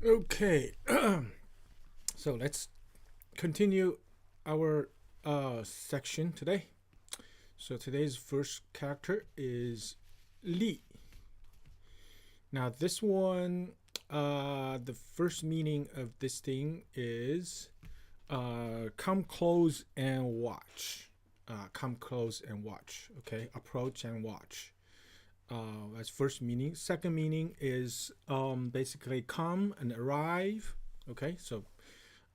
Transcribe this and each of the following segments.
Okay, so let's continue our section today. So today's first character is Li. Now this one, the first meaning of this thing is come close and watch. Come close and watch. Okay, approach and watch. That's first meaning. Second meaning is basically come and arrive. Okay, so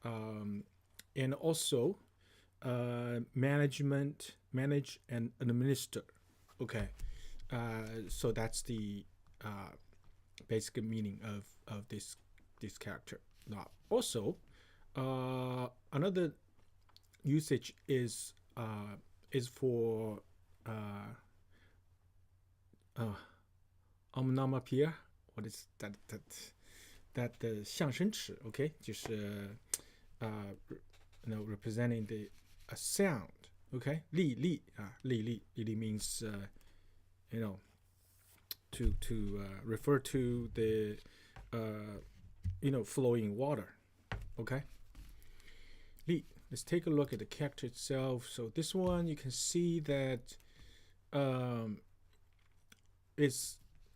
and also manage and administer. Okay, so that's the basic meaning of this character. Now also another usage is for onomatopoeia. What is that? That 象声词 ，OK， 就是representing the a sound, okay? 力 means to refer to the flowing water, okay? 力. Let's take a look at the character itself. So this one you can see that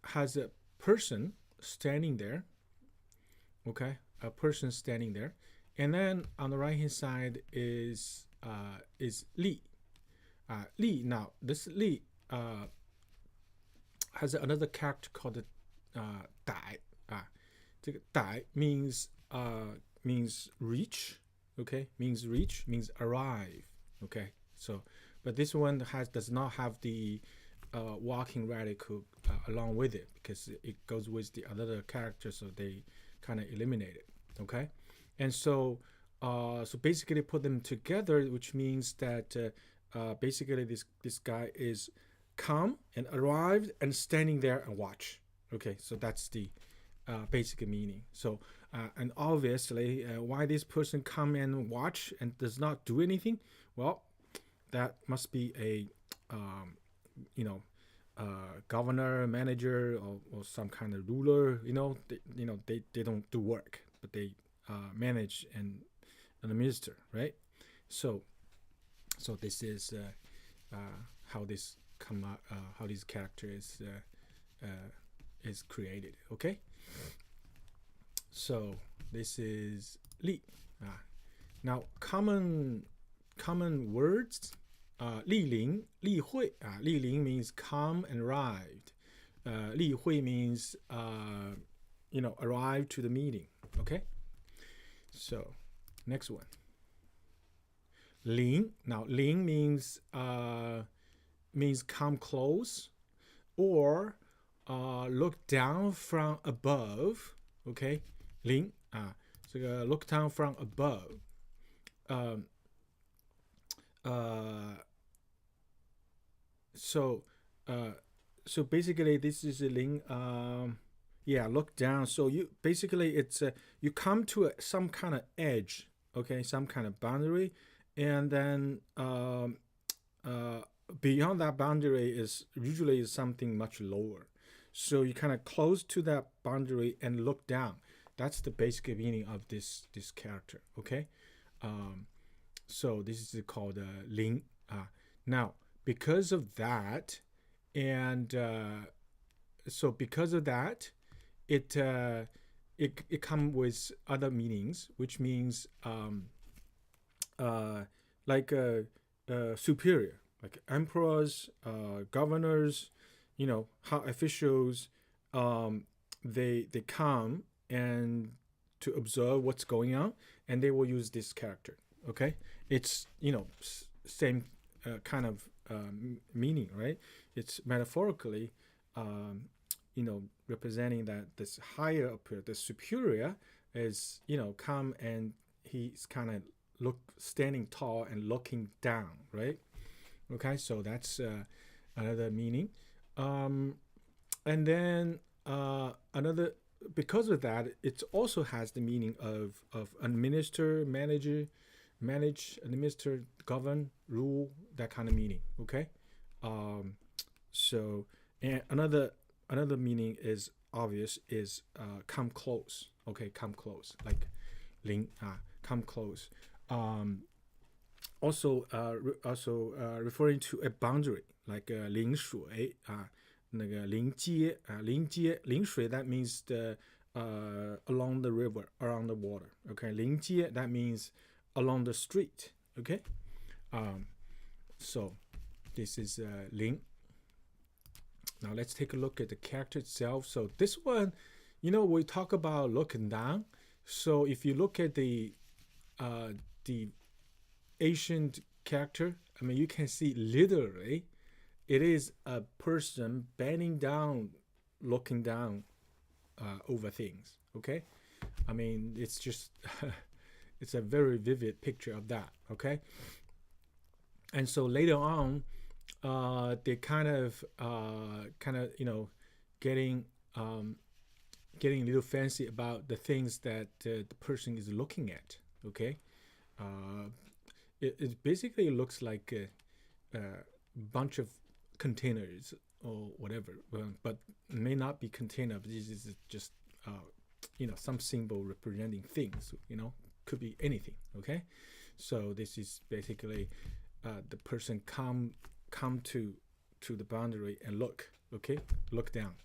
has a person standing there. Okay, a person standing there, and then on the right hand side is Li. Li. Now this Li has another character called 歹. 这个歹 means reach. Okay, means arrive. Okay, so but this one does not have the walking radical along with it because it goes with the other character, so they kind of eliminate it. Okay, and so basically put them together, which means that basically this guy is come and arrived and standing there and watch. Okay, so that's the basic meaning. So and obviously why this person come and watch and does not do anything? Well, that must be a governor, manager, or some kind of ruler. They don't do work, but they manage and administer, right? So this is how this how this character is created. Okay, so this is Li. Now common words. 莅临, 莅会, 莅临 means come and arrived. 莅会 means arrive to the meeting. Okay, so next one. 临. Now 临 means come close or look down from above. Okay, 临 这个 look down from above. So basically this is a link. Look down. So you basically it's you come to some kind of edge, okay, some kind of boundary, and then beyond that boundary is usually something much lower. So you kind of close to that boundary and look down. That's the basic meaning of this character. Okay, so this is called ling. Now because of that, and so because of that, it comes with other meanings, which means like superior, like emperors, governors, how officials they come and to observe what's going on, and they will use this character. Okay, it's same kind of meaning, right? It's metaphorically representing that this higher up here, the superior is come and he's kind of standing tall and looking down, right? Okay, so that's another meaning. And then another, because of that, it also has the meaning of administer, manage, administer, govern, rule, that kind of meaning. Okay, so and another meaning is obvious is come close. Okay, come close, like 临 come close. Also referring to a boundary, like 临水那个临街临街临水 that means the along the river, around the water. Okay, 临街 that means along the street. Okay, so this is 临. Now let's take a look at the character itself. So this one, we talk about looking down. So if you look at the ancient character, I mean, you can see literally it is a person bending down, looking down over things. Okay, I mean, it's just it's a very vivid picture of that. Okay, and so later on, they kind of getting getting a little fancy about the things that the person is looking at. Okay, it basically looks like a bunch of containers or whatever, but it may not be container. But this is just some symbol representing things. Could be anything. Okay, so this is basically the person come to the boundary and look. Okay, look down.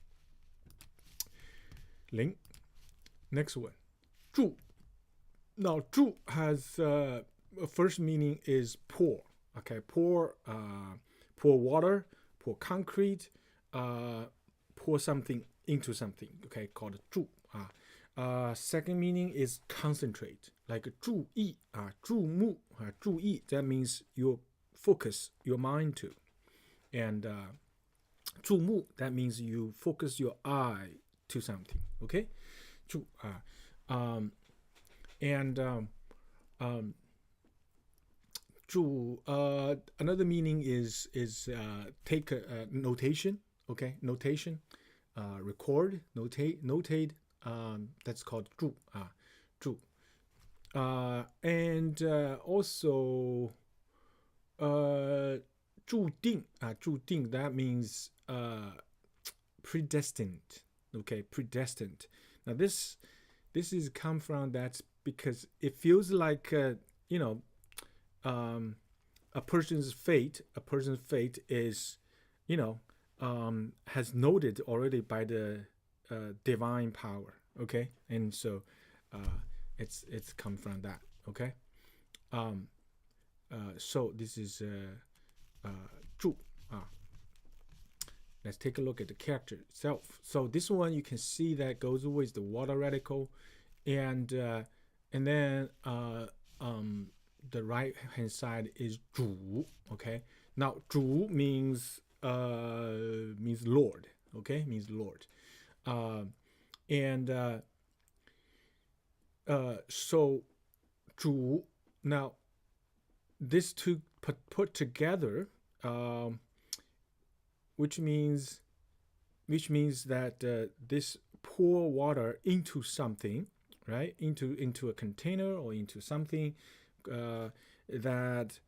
临 next one 注 now 注 has first meaning is pour. Okay, pour water, pour concrete, pour something into something. Okay, called 注 second meaning is concentrate, like 注意注目注意 that means you focus your mind to. And 注目 that means you focus your eye to something. Okay, 注 注 another meaning is take a notation. Okay, notation, record, notate. That's called 注 注 and also 注定 注定 that means predestined. Okay, predestined. Now this is come from that because it feels like a person's fate is has noted already by the divine power. Okay, and so it's come from that. Okay, so this is 注 let's take a look at the character itself. So this one you can see that goes with the water radical, and then the right hand side is 主. Okay, now 主 means Lord. Okay, means Lord. And so 主 now these two put together, which means that this pour water into something, right? Into a container or into something that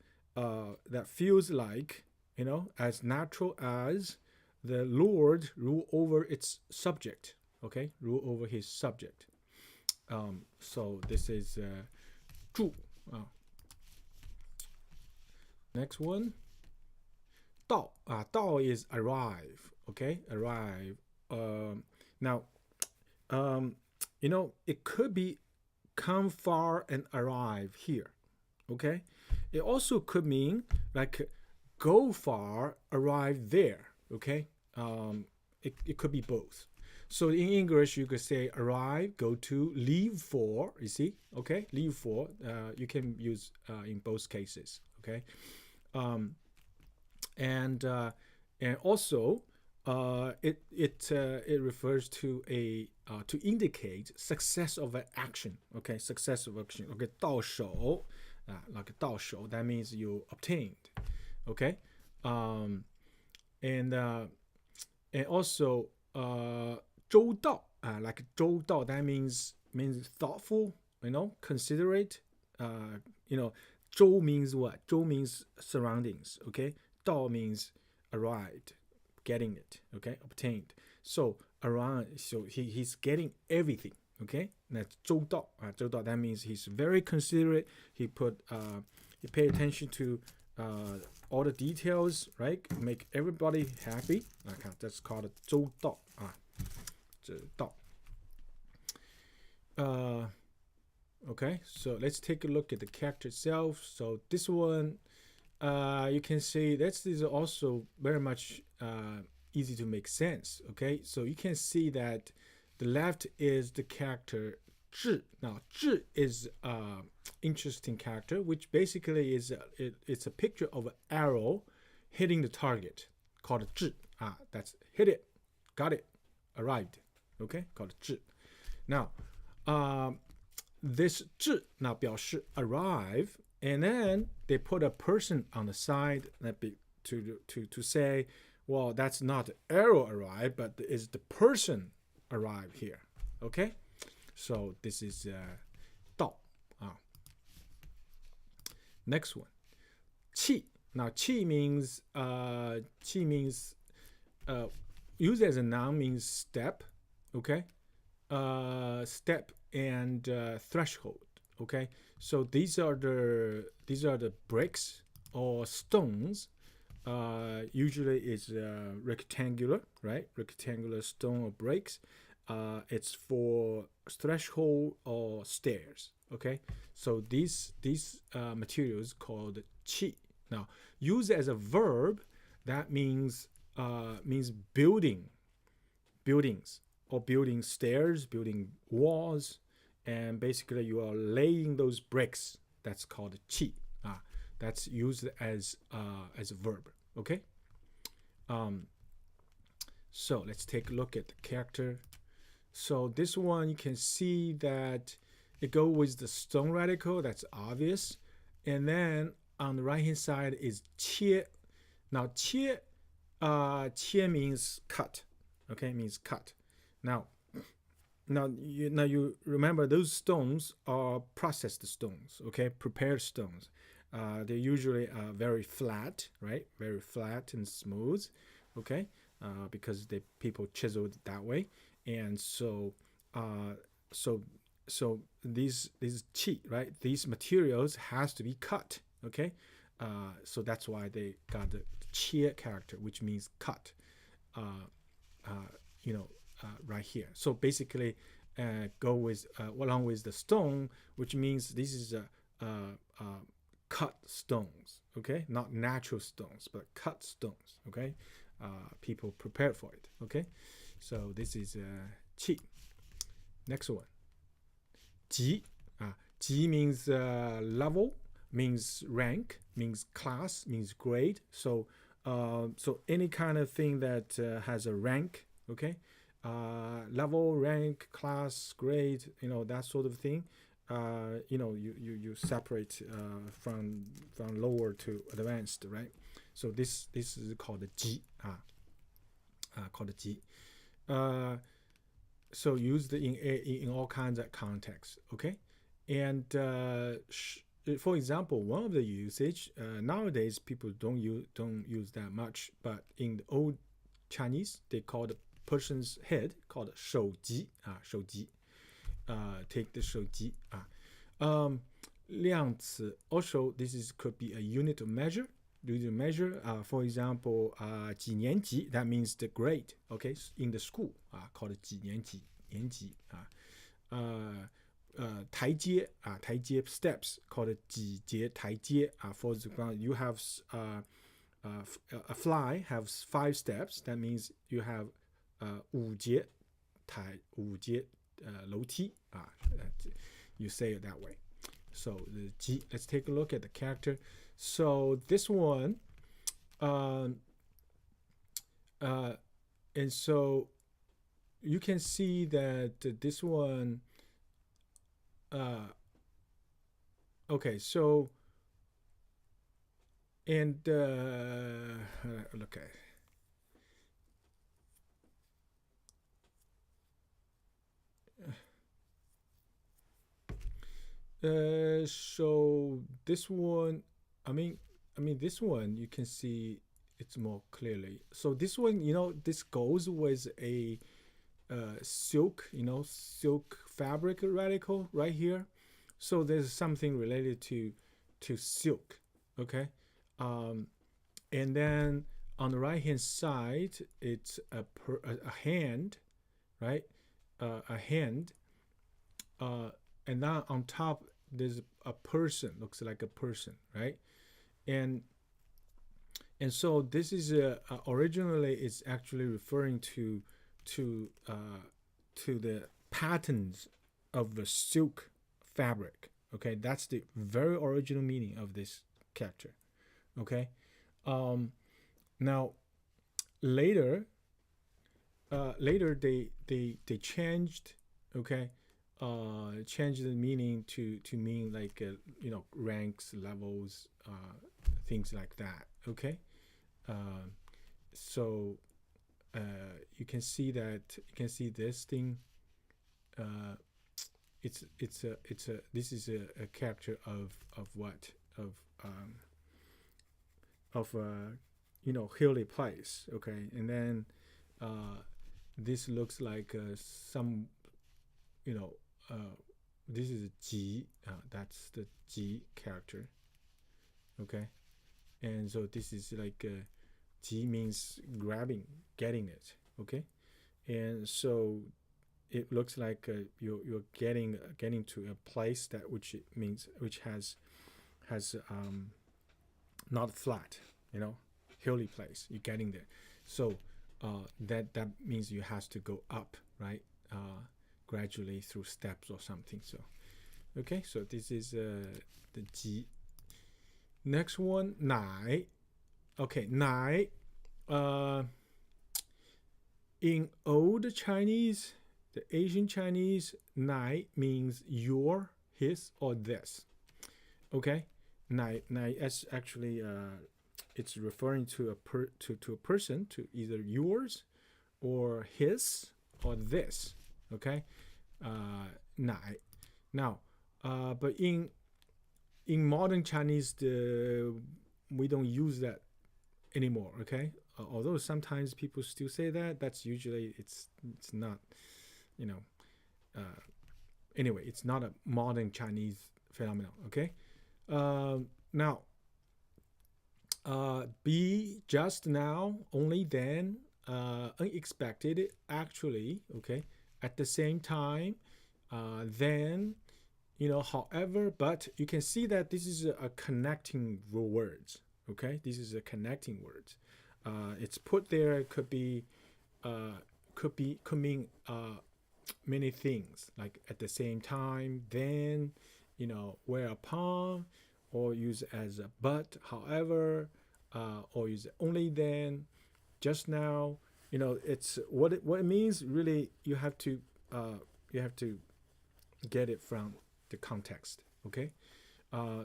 feels like as natural as the Lord rule over its subject. Okay, rule over his subject. So this is 注 next one 到 到 is arrive. Okay, arrive. Now it could be come far and arrive here. Okay, it also could mean like go far, arrive there. Okay, it could be both. So in English you could say arrive, go to, leave for. You see, okay, leave for. You can use in both cases. Okay, and also it refers to to indicate success of an action. Okay, success of action. Okay, 到手 like 到手 that means you obtained. Okay, and also 周到 like 周到 that means thoughtful, considerate. 周 means what? 周 means surroundings. Okay, 到 means arrived, getting it. Okay, obtained. So around. So he's getting everything. Okay, that's 周到 周到 that means he's very considerate. He pay attention to all the details, right? Make everybody happy. That's called 周到 周到 okay, so let's take a look at the character itself. So this one, you can see this is also very much easy to make sense. Okay, so you can see that the left is the character 智. Now 智 is interesting character, which basically is it's a picture of an arrow hitting the target, called 智. That's hit it, got it, arrived. Okay, called 智. Now this 智 now 表示 arrive, and then they put a person on the side to say, well, that's not arrow arrive, but is the person arrive here. Okay, so this is 到 Next one, 气. Now 气 means used as a noun means step. Okay, step and threshold. Okay, so these are the bricks or stones. Usually it's rectangular, right? Rectangular stone or bricks. It's for threshold or stairs. Okay, so these materials called 气. Now, used as a verb, that means buildings, or building stairs, building walls, and basically you are laying those bricks. That's called 气. That's used as a verb. Okay. So let's take a look at the character. So this one, you can see that it goes with the stone radical. That's obvious. And then on the right hand side is 切. Now 切means cut. Okay, means cut. Now you remember those stones are processed stones. Okay, prepared stones. They're usually very flat, right? Very flat and smooth. Okay, because people chiseled that way, and so these 气, right? These materials has to be cut. Okay, so that's why they got the 切 character, which means cut. Right here. So basically, go with along with the stone, which means this is cut stones. Okay, not natural stones, but cut stones. Okay, people prepare for it. Okay, so this is 气. Next one, 级. 级 means level, means rank, means class, means grade. So any kind of thing that has a rank. Okay, level, rank, class, grade, that sort of thing. You separate from lower to advanced, right? So this is called 级. Called 级. So used in all kinds of contexts. Okay, and for example, one of the usage nowadays people don't use that much, but in the old Chinese they call the person's head called 手机. 手机. Take the 手机. 量词. Also, could be a unit of measure. For example, 几年级, that means the grade. Okay, in the school, called 几年级. 年级. 台阶, 台阶 steps called 几节台阶. For example, you have a fly has 5 steps. That means you have 五节楼梯. You say it that way. So the 级. Let's take a look at the character. So this one, and so you can see that this one. Okay, so and look at. So this one, I mean this one you can see it's more clearly. So this one, this goes with a silk, silk fabric radical right here. So there's something related to silk. Okay, and then on the right hand side, it's a hand, right? A hand, and now on top there's a person, looks like a person, right? And so this is originally it's actually referring to the patterns of the silk fabric. Okay, that's the very original meaning of this character. Okay, now later they changed. Okay, changed the meaning to mean like ranks, levels, things like that. Okay, so you can see this thing. It's a this is a character of what of hilly place. Okay, and then this looks like some this is a Ji. That's the Ji character. Okay, and so this is like Ji means grabbing, getting it. Okay, and so it looks like you're getting to a place that which has not flat, hilly place. You're getting there, so that means you have to go up, right? Gradually through steps or something. So okay, so this is the Ji. Next one, Nai. Okay, Nai. In old Chinese, the Asian Chinese, Nai means your, his, or this. Okay, Nai is actually it's referring to a person, to either yours or his or this. Okay, Nai. Now, but in modern Chinese, we don't use that anymore. Okay, although sometimes people still say that, that's usually it's not, anyway, it's not a modern Chinese phenomenon. Okay, now, be, just now, only then, unexpected, actually. Okay, at the same time, then, however, but you can see that this is a connecting words. Okay, this is a connecting words. It's put there. It could mean many things, like at the same time, then, whereupon, or use as a but, however, or use only then, just now. It's what it means. Really, you have to get it from the context. Okay,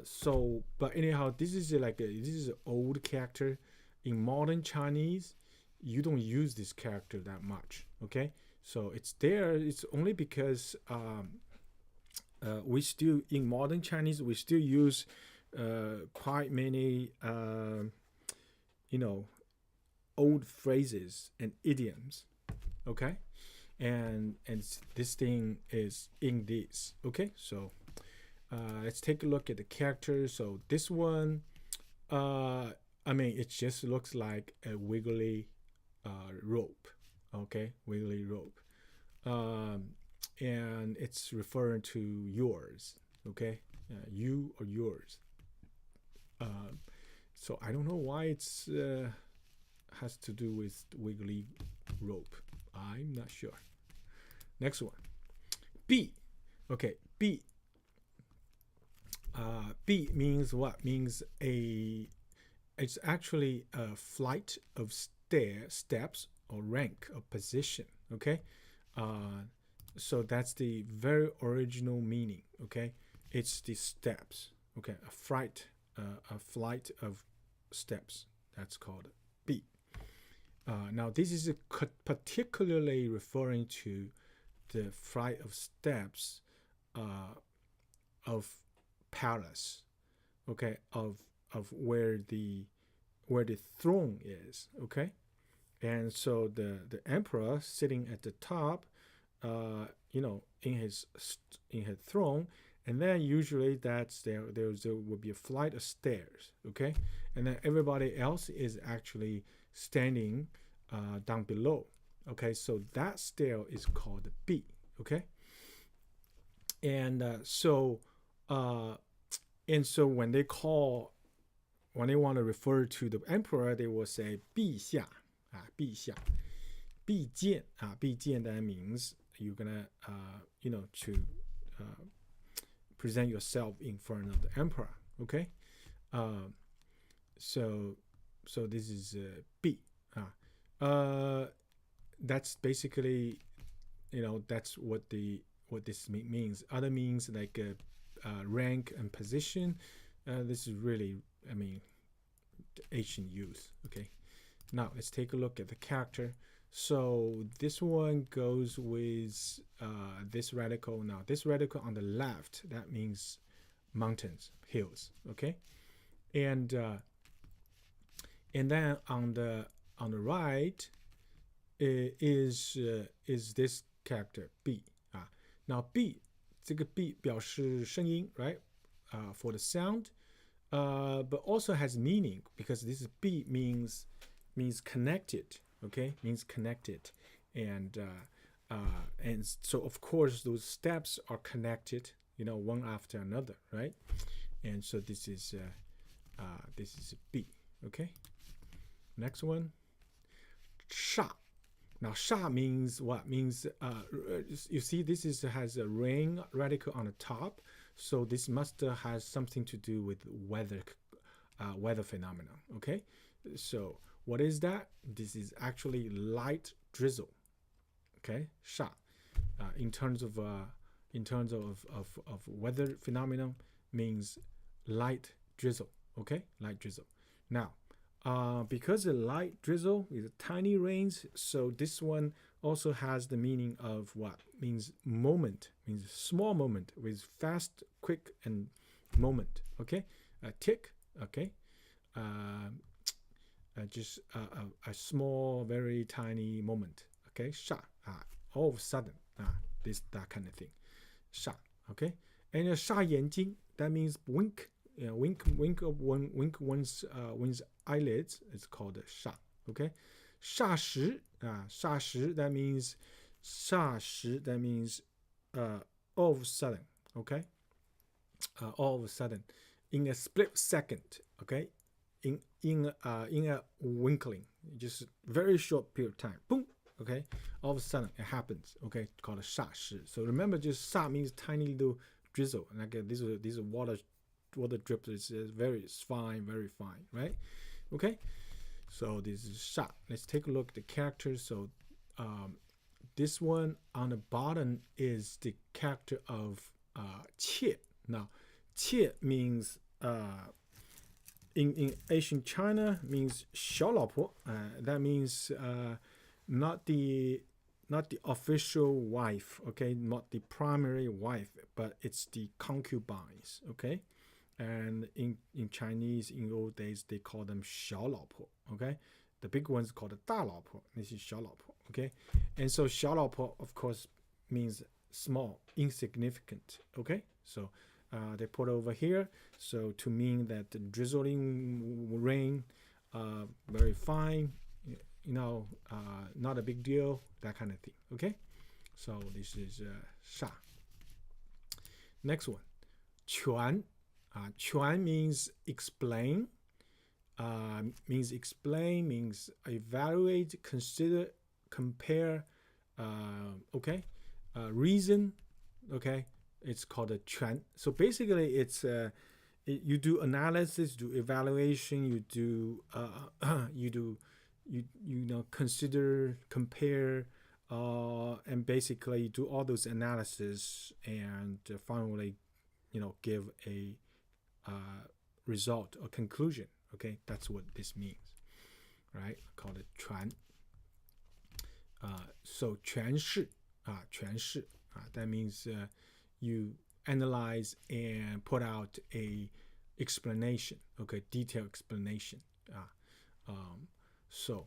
so but anyhow, this is this is an old character. In modern Chinese, you don't use this character that much. Okay, so it's there. It's only because we still, in modern Chinese, we still use quite many old phrases and idioms. Okay, and this thing is in this. Okay, so let's take a look at the characters. So this one, it just looks like a wiggly rope. Okay, wiggly rope, and it's referring to yours. Okay, you or yours. So I don't know why it's has to do with wiggly rope. I'm not sure. Next one, B. Okay, B. B means what? Means it's actually a flight of steps or rank or position. Okay, so that's the very original meaning. Okay, it's the steps. Okay, a flight of steps. That's called B. Now this is particularly referring to the flight of steps of palace. Okay, of where the throne is. Okay, and so the emperor sitting at the top, in his throne, and then usually there will be a flight of stairs, okay, and then everybody else is actually standing down below, okay, so that stair is called B, okay, and so when they want to refer to the emperor, they will say 陛下 陛下 必见 必见 that means you're gonna to present yourself in front of the emperor, okay, so this is B, that's basically that's what this means. Other means like rank and position, this is really ancient use, okay. Now let's take a look at the character. So this one goes with this radical. Now this radical on the left, that means mountains, hills, okay, and then on the right is this character B 啊。Now B 这个 B 表示声音 right for the sound, but also has meaning because this B means connected, okay, means connected, and so of course those steps are connected, one after another, right? And so this is B, okay. Next one, 煞. Now 煞 means what? Means you see this has a rain radical on the top, so this must has something to do with weather phenomena, okay. So what is that? This is actually light drizzle, okay. 煞 in terms of weather phenomenon means light drizzle, okay, light drizzle. Now because the light drizzle is a tiny rains, so this one also has the meaning of what? Means moment, means small moment with fast, quick, and moment, okay. A tick, okay. Just a small, very tiny moment, okay. 煞 all of a sudden, that kind of thing. 煞, okay. And 煞眼睛, that means wink. Wink one's eyelids is called 煞, okay. 霎时 霎时 that means 霎时 that means all of a sudden, okay. All of a sudden, in a split second, okay. In a winkling, just very short period of time, boom, okay. All of a sudden it happens, okay, called 霎时. So remember, just 煞 means tiny little drizzle, like these water drips is very fine, very fine, right? Okay, so this is 煞. Let's take a look at the characters. So this one on the bottom is the character of 妾. Now 妾 means in ancient China means 小老婆. That means not the official wife, okay, not the primary wife, but it's the concubines, okay. And in Chinese, in old days, they call them 小老婆, okay. The big one's called 大老婆. This is 小老婆, okay. And so 小老婆, of course, means small, insignificant, okay. So they put over here, so to mean that the drizzling rain, very fine, not a big deal, that kind of thing, okay. So this is 煞. Next one, 全. 全 means explain, means evaluate, consider, compare, okay, reason, okay. It's called a 全. So basically, it's you do analysis, do evaluation, you do consider, compare, and basically do all those analysis and finally, give a result or conclusion. Okay, that's what this means, right? Call it 全. So 全是, 全是, that means you analyze and put out a explanation, okay, detailed explanation. So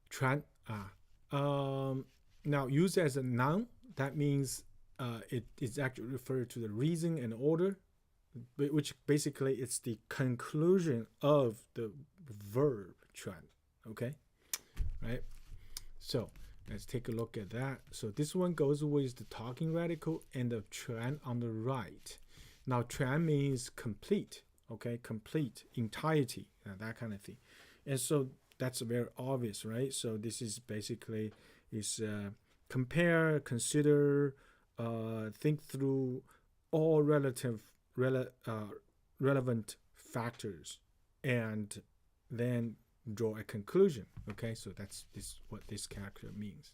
全, Now, used as a noun, that means it is actually referred to the reason and order, which basically it's the conclusion of the verb 全. Okay, right? So let's take a look at that. So this one goes with the talking radical and the 全 on the right. Now 全 means complete, okay, complete, entirety, that kind of thing. And so that's very obvious, right? So this is basically is compare, consider, think through all relevant factors, and then draw a conclusion. Okay, so that's what this character means.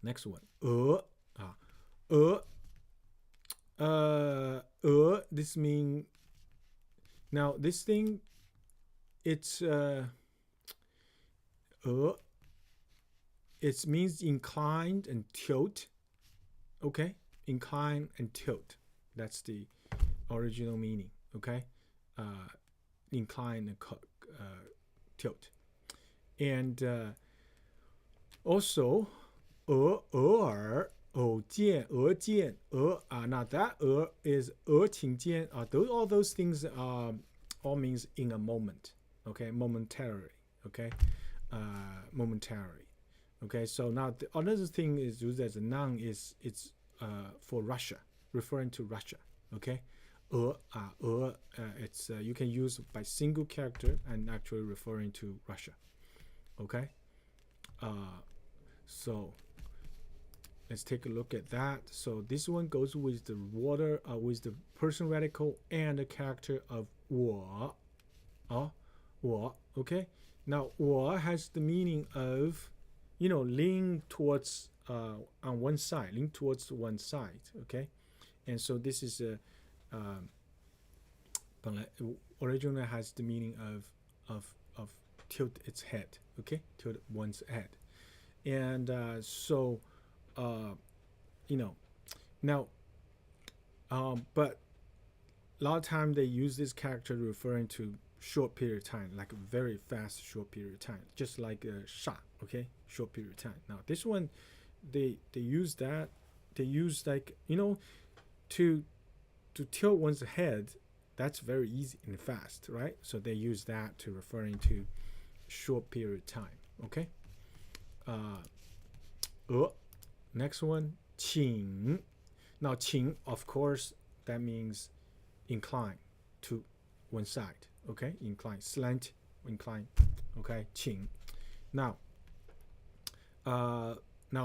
Next one, this mean, now this thing, it's it means inclined and tilt. Okay, incline and tilt, that's the original meaning. Okay, incline and tilt. And also 耳 见 now that is 听见, all those things all means in a moment. Okay, momentarily. Okay, momentarily. Okay, so now the another thing is used as a noun is it's for Russia, referring to Russia. Okay, it's you can use by single character and actually referring to Russia. Okay, so let's take a look at that. So this one goes with the with the person radical and the character of 我. 我. Okay, now 我 has the meaning of, lean towards on one side, lean towards one side. Okay, and so this is originally has the meaning of tilt its head. Okay, tilt one's head. And so now but a lot of time they use this character referring to short period of time, like a very fast short period of time, just like a shot. Okay, short period of time. Now this one, they use that, they use like, to tilt one's head, that's very easy and fast, right? So they use that to referring to short period of time. Okay, next one, 请. Now 请, of course, that means incline to one side. Okay, incline, slant, incline. Okay, 请. Now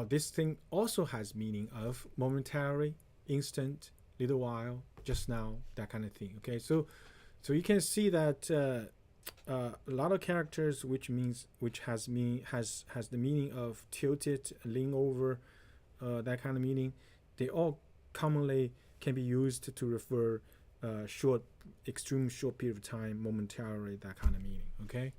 this thing also has meaning of momentary, instant, little while, just now, that kind of thing. Okay, so you can see that a lot of characters which has the meaning of tilted, lean over, that kind of meaning, they all commonly can be used to refer extreme short period of time, momentarily, that kind of meaning. Okay,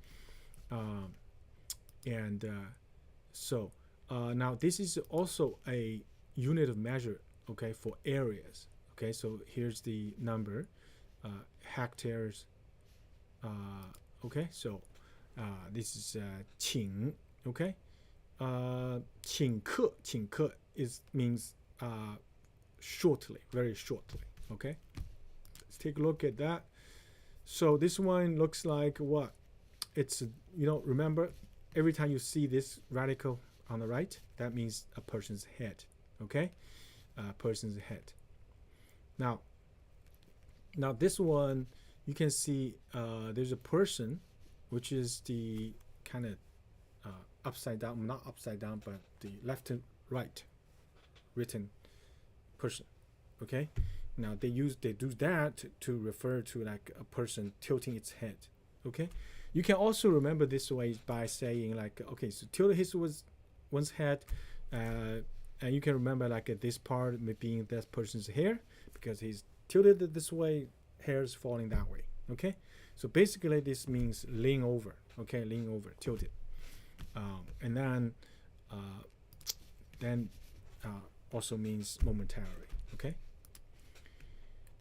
so now this is also a unit of measure. Okay, for areas. Okay, so here's the number, hectares. Okay, so this is 请. Okay, 请客 means shortly, very shortly. Okay, let's take a look at that. So this one looks like what? It's, remember, every time you see this radical on the right, that means a person's head. Okay, person's head. Now this one, you can see there's a person, which is the kind of upside down, not upside down, but the left and right written person. Okay, now they do that to refer to like a person tilting its head. Okay, you can also remember this way by saying like, okay, so tilt one's head, and you can remember like this part being that person's hair, because he's tilted this way, hair's falling that way. Okay, so basically this means lean over. Okay, lean over, tilted. And then also means momentarily. Okay,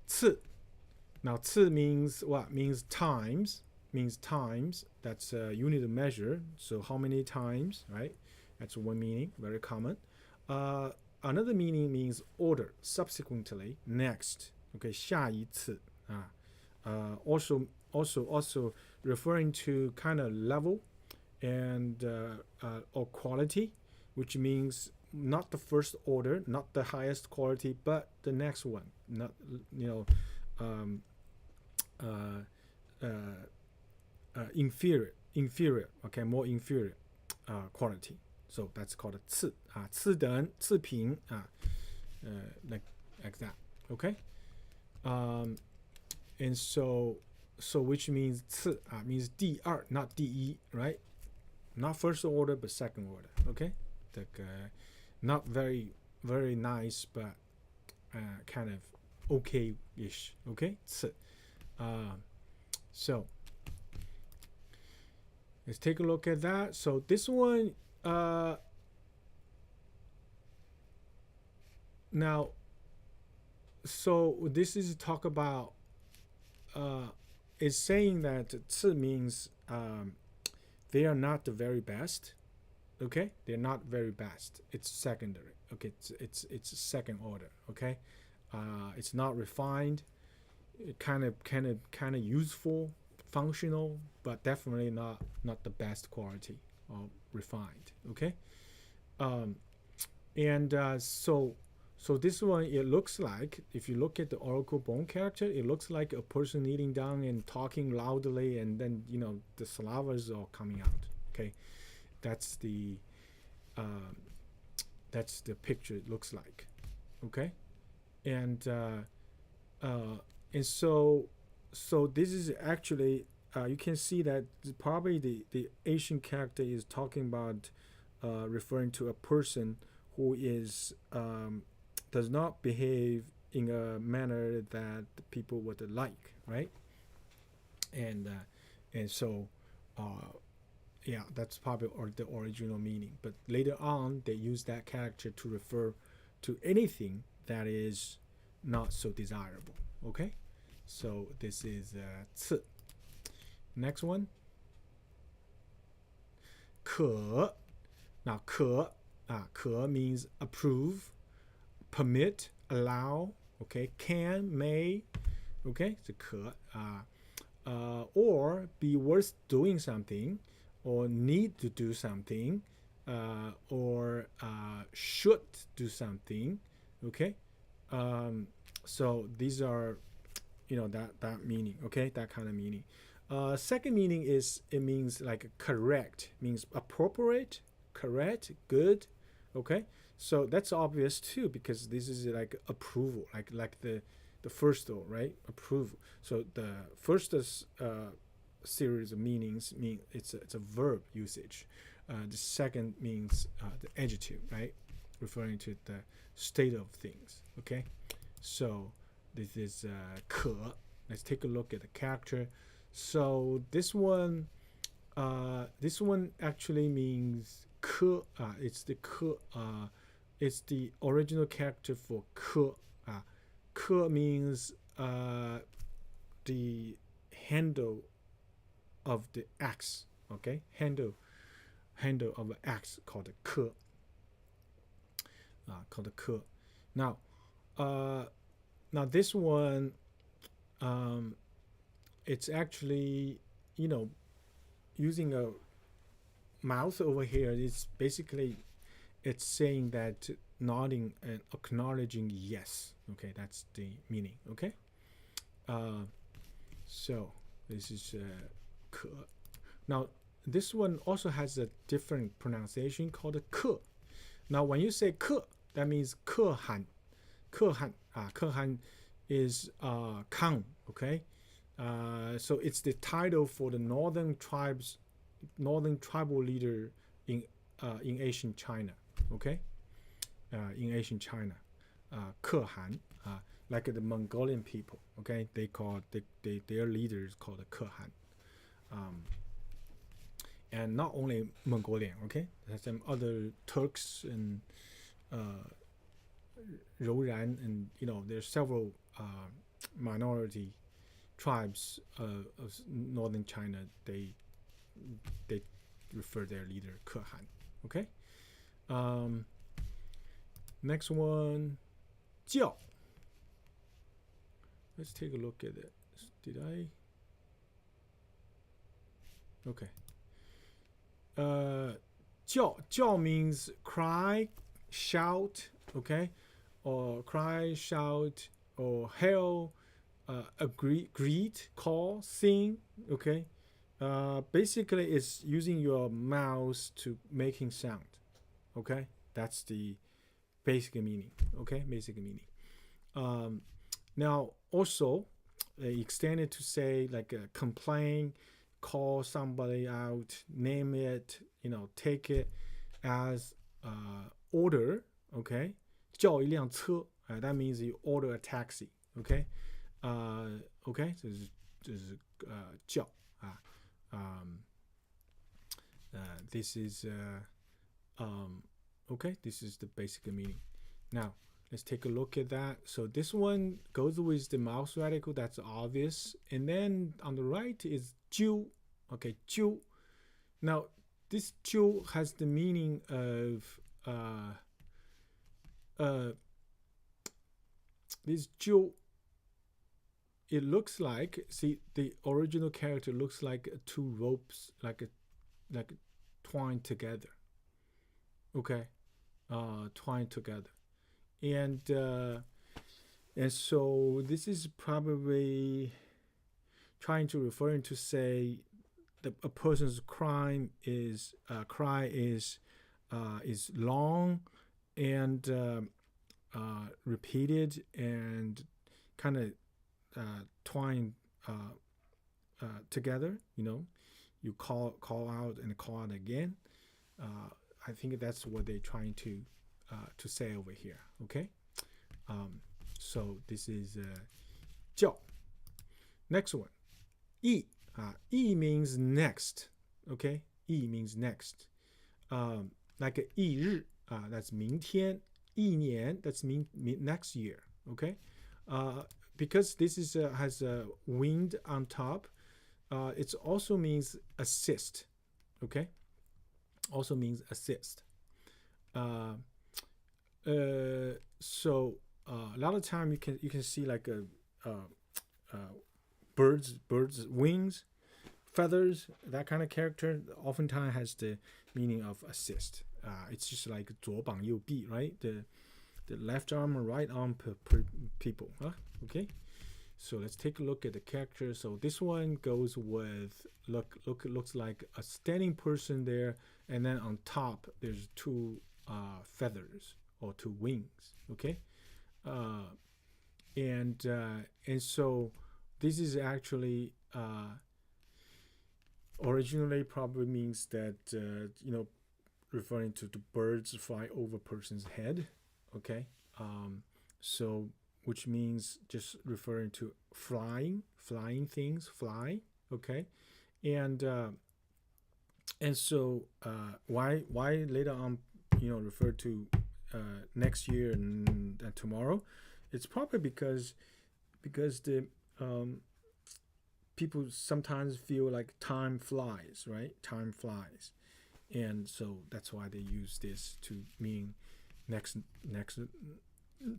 次. Now 次 means what? Means times. That's a unit of measure. So how many times, right? That's one meaning, very common. Another meaning means order, subsequently, next. Okay, 下一次 also referring to kind of level and or quality, which means not the first order, not the highest quality, but the next one. Not um, inferior. Okay, more inferior quality. So that's called 次次等次平like that. Okay, and so which means 次means 第二 not 第一 right? Not first order but second order. Okay, not very nice but kind of okay-ish. Okay, 次. So let's take a look at that. So this one now, so this is talk about is saying that 次 means they are not the very best. Okay, they're not very best. It's secondary. Okay, it's second order. Okay, it's not refined. Kind of useful, functional, but definitely not the best quality or refined. Okay, and so this one, it looks like, if you look at the oracle bone character, it looks like a person kneeling down and talking loudly, and then the syllables are coming out. Okay, that's the picture it looks like. Okay, and so this is actually you can see that probably the Asian character is talking about referring to a person who is does not behave in a manner that people would like, right? And so yeah, that's probably the original meaning. But later on, they use that character to refer to anything that is not so desirable. Okay, so this is 次. Next one, 可. Now 可 means approve, permit, allow. Okay, can, may. Okay, so 可 or be worth doing something, or need to do something, or should do something. Okay, so these are that meaning. Okay, that kind of meaning. Second meaning is, it means like correct, means appropriate, correct, good. Okay, so that's obvious too, because this is like approval, like the first though, right? Approval. So the first series of meanings mean it's a verb usage. The second means the adjective, right? Referring to the state of things. Okay, so this is 可. Let's take a look at the character. So this one actually means 科. It's the 科. It's the original character for 科. 科 means the handle of the axe. Okay, handle of an axe called 科. Called 科. Now this one, it's actually using a mouth over here. It's basically, it's saying that nodding and acknowledging yes. Okay, that's the meaning. Okay, so this is 可. Now this one also has a different pronunciation called 克. Now when you say 克, that means 可汗. 可汗. 可汗 is Kang. Okay, so it's the title for the northern tribal leader in ancient China. Okay, in ancient China, 可汗, like the Mongolian people. Okay, they call their leaders called the 可汗. And not only Mongolian. Okay, there's some other Turks and Rouran, and there's several minority tribes of northern China. They refer their leader 可汗. Okay, Next one, 叫. Let's take a look at it. Did I? Okay. 叫 means cry, shout, okay, or cry, shout, or hail, agree, greet, call, sing, okay. Basically, it's using your mouth to making sound, okay. That's the basic meaning, okay, basic meaning. Now, also, extended to say like complain, call somebody out, name it, take it as order, okay. 叫一辆车, that means you order a taxi, okay. Okay, 这是叫啊，this is okay, this is the basic meaning. Now, let's take a look at that. So this one goes with the mouse radical, that's obvious. And then on the right is 揪, okay, 揪. Now, this 揪 has the meaning of this 揪, it looks like, see, the original character looks like two ropes, like twined together, okay, twined together. And so this is probably trying to refer to say that a person's cry is long and repeated and kind of twined together. You call out and call out again. I think that's what they're trying to say over here. Okay, so this is 叫. Next one, 意. 意 means next. Okay, 意 means next. Like 翌日, that's 明天. 一年, that's mean next year. Okay, because this is has a wind on top, it also means assist. Okay, also means assist. So a lot of time you can see like a birds wings, feathers, that kind of character oftentimes has the meaning of assist. It's just like 左膀右臂, right? The left arm and right arm per people. Okay, so let's take a look at the character. So this one goes with looks like a standing person there, and then on top there's two feathers or two wings. Okay, and so this is actually originally probably means that referring to the birds fly over person's head. Okay, so which means just referring to flying things, fly. Okay, and so why later on refer to next year and tomorrow? It's probably because the people sometimes feel like time flies, right? Time flies, and so that's why they use this to mean next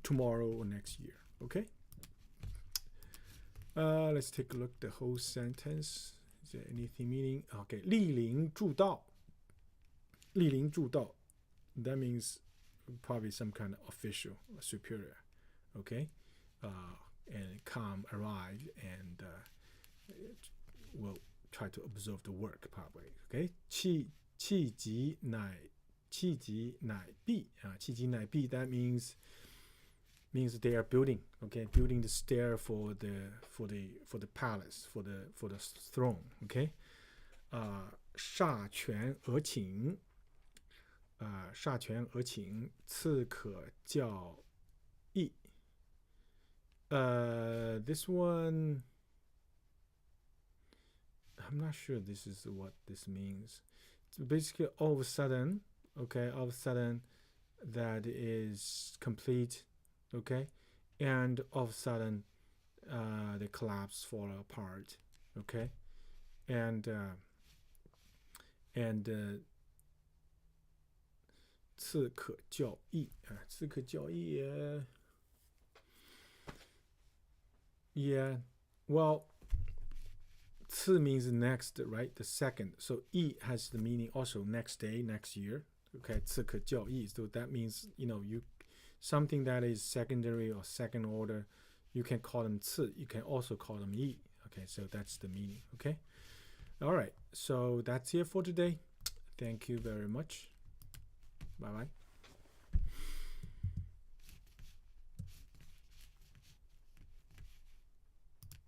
tomorrow or next year. Okay, let's take a look at the whole sentence. Is there anything meaning? Okay, 莅临祝到. 莅临祝到, that means probably some kind of official or superior. Okay, and come, arrive, and will try to observe the work probably. Okay, 气急乃毕. 气急乃毕, that means they are building, okay, building the stair for the palace, for the throne. Okay, 歃权而请. 歃权而请, 赐可教义. This one, I'm not sure this is what this means. So basically, all of a sudden, that is complete. Okay, and all of a sudden, the collapse fall apart. Okay, and 刺可教义啊，刺可教义 yeah. Well, 次 means next, right? The second. So 义 has the meaning also next day, next year. Okay, 次可教义. So that means, you something that is secondary or second order, you can call them 次. You can also call them 义. Okay, so that's the meaning. Okay. All right. So that's it for today. Thank you very much. Bye bye.